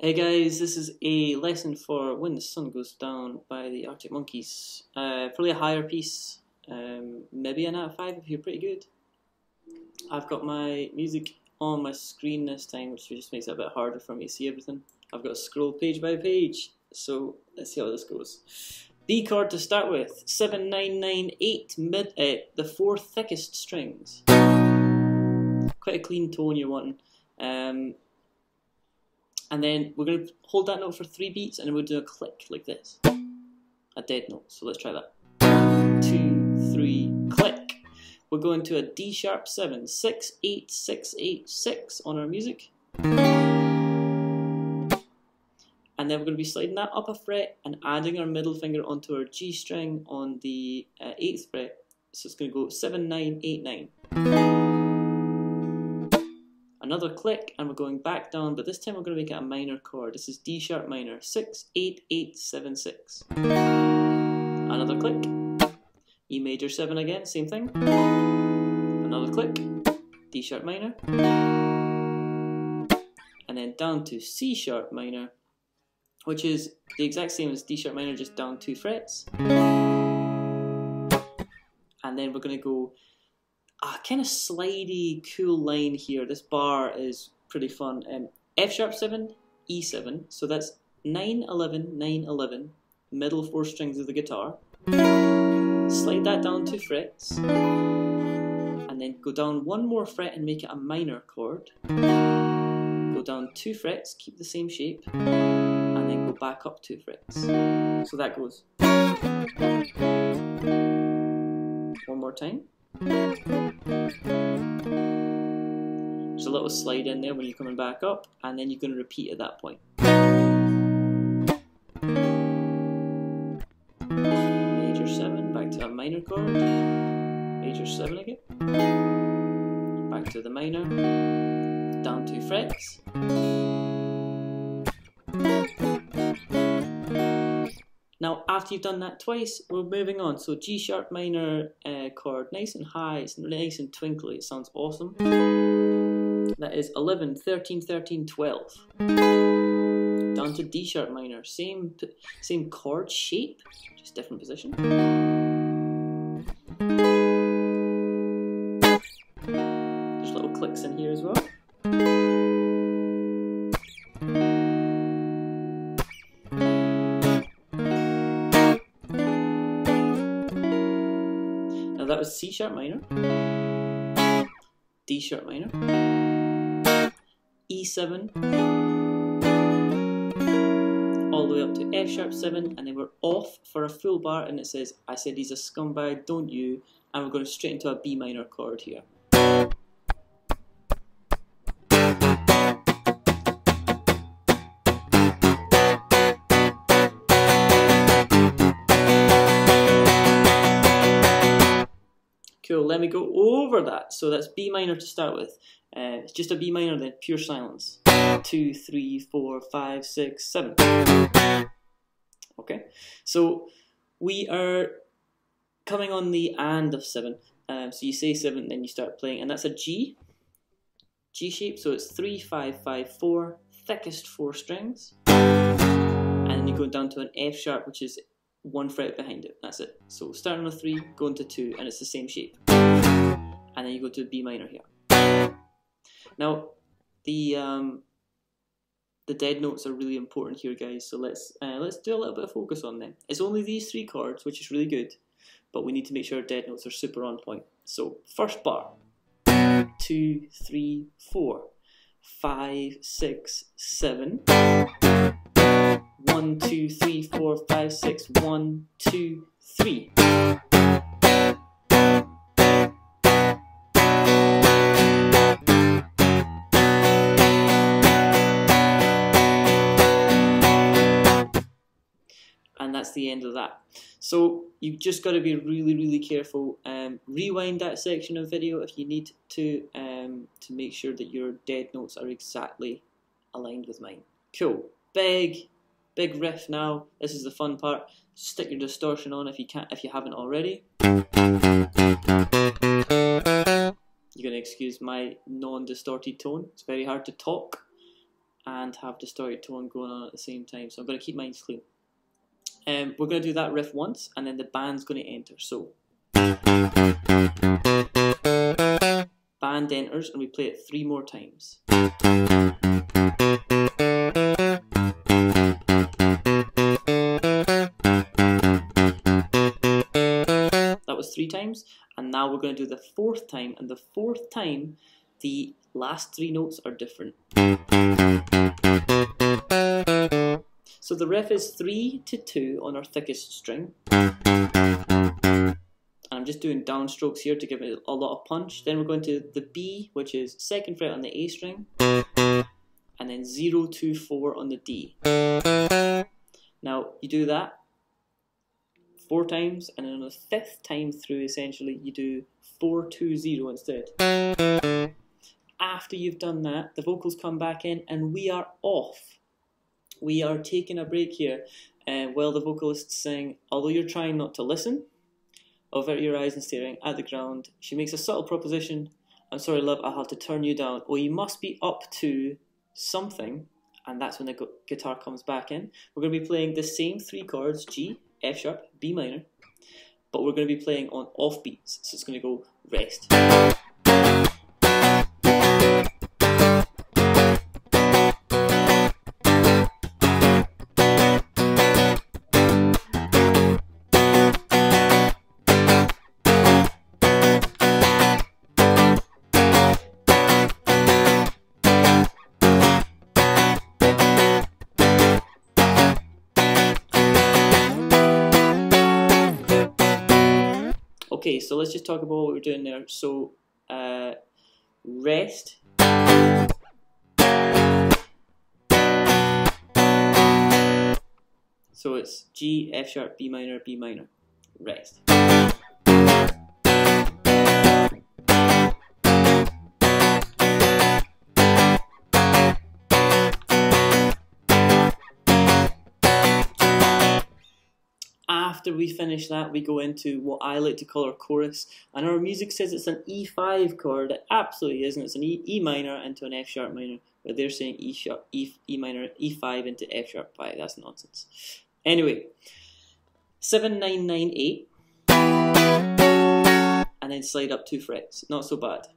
Hey guys, this is a lesson for When the Sun Goes Down by the Arctic Monkeys. Probably a higher piece, maybe a Nat5 if you're pretty good. I've got my music on my screen this time, which just makes it a bit harder for me to see everything. I've got to scroll page by page, so let's see how this goes. B chord to start with, 7, 9, 9, 8, the four thickest strings. Quite a clean tone you're wanting. And then we're going to hold that note for 3 beats and then we'll do a click like this. A dead note. So let's try that. 1, 2, 3, click. We're going to a D sharp 7, 6, 8, 6, 8, 6 on our music. And then we're going to be sliding that up a fret and adding our middle finger onto our G string on the 8th fret. So it's going to go 7, 9, 8, 9. Another click, and we're going back down, but this time we're going to make it a minor chord. This is D sharp minor, 6, 8, 8, 7, 6. Another click, E major 7 again, same thing. Another click, D sharp minor. And then down to C sharp minor, which is the exact same as D sharp minor, just down 2 frets. And then we're going to go a kind of slidey, cool line here. This bar is pretty fun. F sharp 7, E7. So that's 9, 11, 9, 11. Middle 4 strings of the guitar. Slide that down 2 frets. And then go down 1 more fret and make it a minor chord. Go down 2 frets, keep the same shape. And then go back up 2 frets. So that goes. One more time. There's a little slide in there when you're coming back up, and then you're going to repeat at that point. Major 7, back to a minor chord. Major 7 again. Back to the minor. Down 2 frets. Now, after you've done that twice, we're moving on. So G sharp minor chord, nice and high, it's nice and twinkly, it sounds awesome. That is 11, 13, 13, 12. Down to D sharp minor, same chord shape, just different position. There's little clicks in here as well. That was C sharp minor, D sharp minor, E7, all the way up to F sharp 7, and then we're off for a full bar, and it says, I said he's a scumbag, don't you? And we're going straight into a B minor chord here. Cool, let me go over that. So that's B minor to start with. It's just a B minor, then pure silence. 2, 3, 4, 5, 6, 7. Okay, so we are coming on the and of 7. So you say 7, then you start playing, and that's a G shape. So it's 3, 5, 5, 4, thickest 4 strings. And then you go down to an F sharp, which is 1 fret behind it. That's it. So starting with 3, going to 2, and it's the same shape. And then you go to B minor here. Now, the dead notes are really important here, guys. So let's do a little bit of focus on them. It's only these 3 chords, which is really good, but we need to make sure our dead notes are super on point. So first bar, 2, 3, 4, 5, 6, 7. 1, 2, 3, 4, 5, 6, 1, 2, 3. And that's the end of that. So you've just got to be really, really careful. Rewind that section of video if you need to make sure that your dead notes are exactly aligned with mine. Cool. Big riff now. This is the fun part. Stick your distortion on if you haven't already. You're gonna excuse my non-distorted tone. It's very hard to talk and have distorted tone going on at the same time. So I'm going to keep mine clean. We're going to do that riff once, and then the band's going to enter. So band enters, and we play it 3 more times. That was 3 times, and now we're going to do the 4th time, and the 4th time the last 3 notes are different. So the riff is 3 to 2 on our thickest string. And I'm just doing downstrokes here to give it a lot of punch. Then we're going to the B, which is 2nd fret on the A string, and then 0, 2, 4 on the D. Now you do that 4 times, and then on the 5th time through, essentially, you do 4, 2, 0 instead. After you've done that, the vocals come back in, and we are off. We are taking a break here while the vocalists sing, although you're trying not to listen. Avert your eyes and staring at the ground. She makes a subtle proposition. I'm sorry, love, I'll have to turn you down. Oh, you must be up to something. And that's when the guitar comes back in. We're going to be playing the same 3 chords, G, F sharp, B minor. But we're going to be playing on off beats. So it's going to go rest. Okay, so let's just talk about what we're doing there. So, rest. So it's G, F sharp, B minor, rest. After we finish that, we go into what I like to call our chorus, and our music says it's an E5 chord. It absolutely isn't. It's an E minor into an F sharp minor, but they're saying E minor, E5 into F sharp 5. That's nonsense. Anyway, 7, 9, 9, 8, and then slide up 2 frets. Not so bad.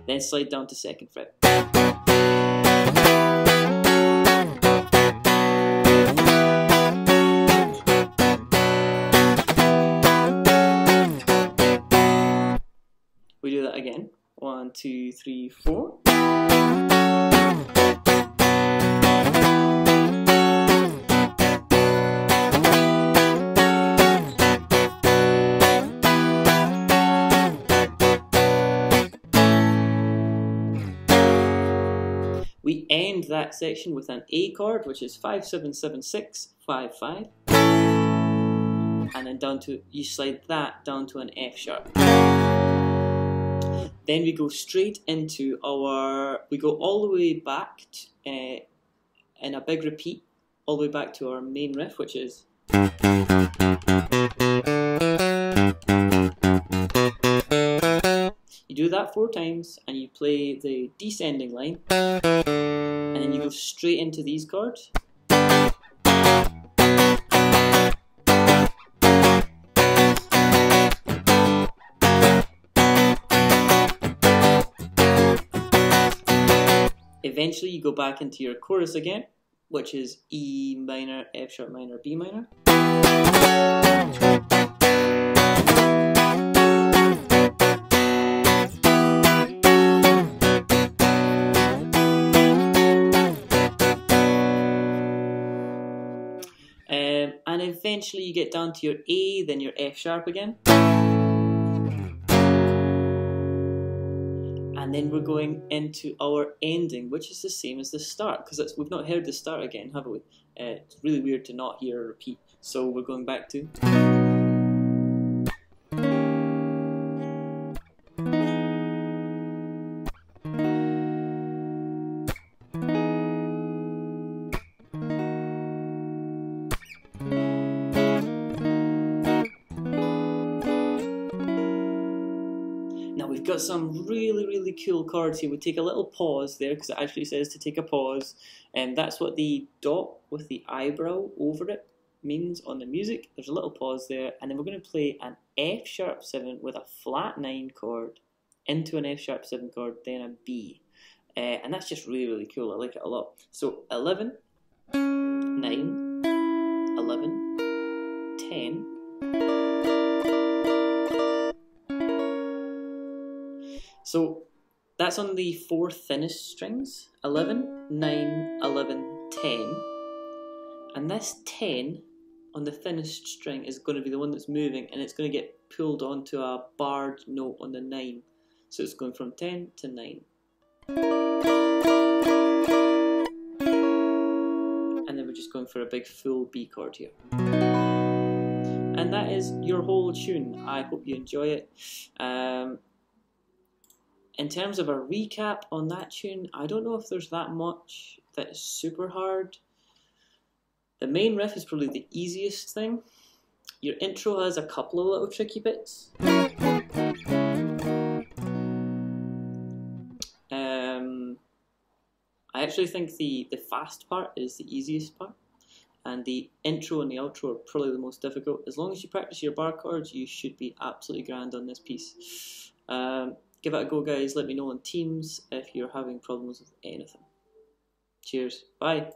Then slide down to 2nd fret. We do that again. 1, 2, 3, 4. We end that section with an A chord, which is 5, 7, 7, 6, 5, 5. And then down to, you slide that down to an F sharp. Then we go straight into we go all the way back in a big repeat, all the way back to our main riff, which is. You do that 4 times, and you play the descending line, and then you go straight into these chords. Eventually you go back into your chorus again, which is E minor, F sharp minor, B minor. And eventually you get down to your A, then your F sharp again. And then we're going into our ending, which is the same as the start, because we've not heard the start again, have we? It's really weird to not hear a repeat. So we're going back to. we've got some really cool chords here. We take a little pause there because it actually says to take a pause, and that's what the dot with the eyebrow over it means on the music. There's a little pause there, and then we're going to play an F sharp 7 with a flat 9 chord into an F sharp 7 chord, then a B. And that's just really cool. I like it a lot. So 11, 9, 11, 10. So that's on the 4 thinnest strings. 11, 9, 11, 10. And this 10 on the thinnest string is going to be the one that's moving, and it's going to get pulled onto a barred note on the 9. So it's going from 10 to 9. And then we're just going for a big full B chord here. And that is your whole tune. I hope you enjoy it. In terms of a recap on that tune, I don't know if there's that much that is super hard. The main riff is probably the easiest thing. Your intro has a couple of little tricky bits. I actually think the fast part is the easiest part, and the intro and the outro are probably the most difficult. As long as you practice your bar chords, you should be absolutely grand on this piece. Give it a go, guys. Let me know on Teams if you're having problems with anything. Cheers. Bye.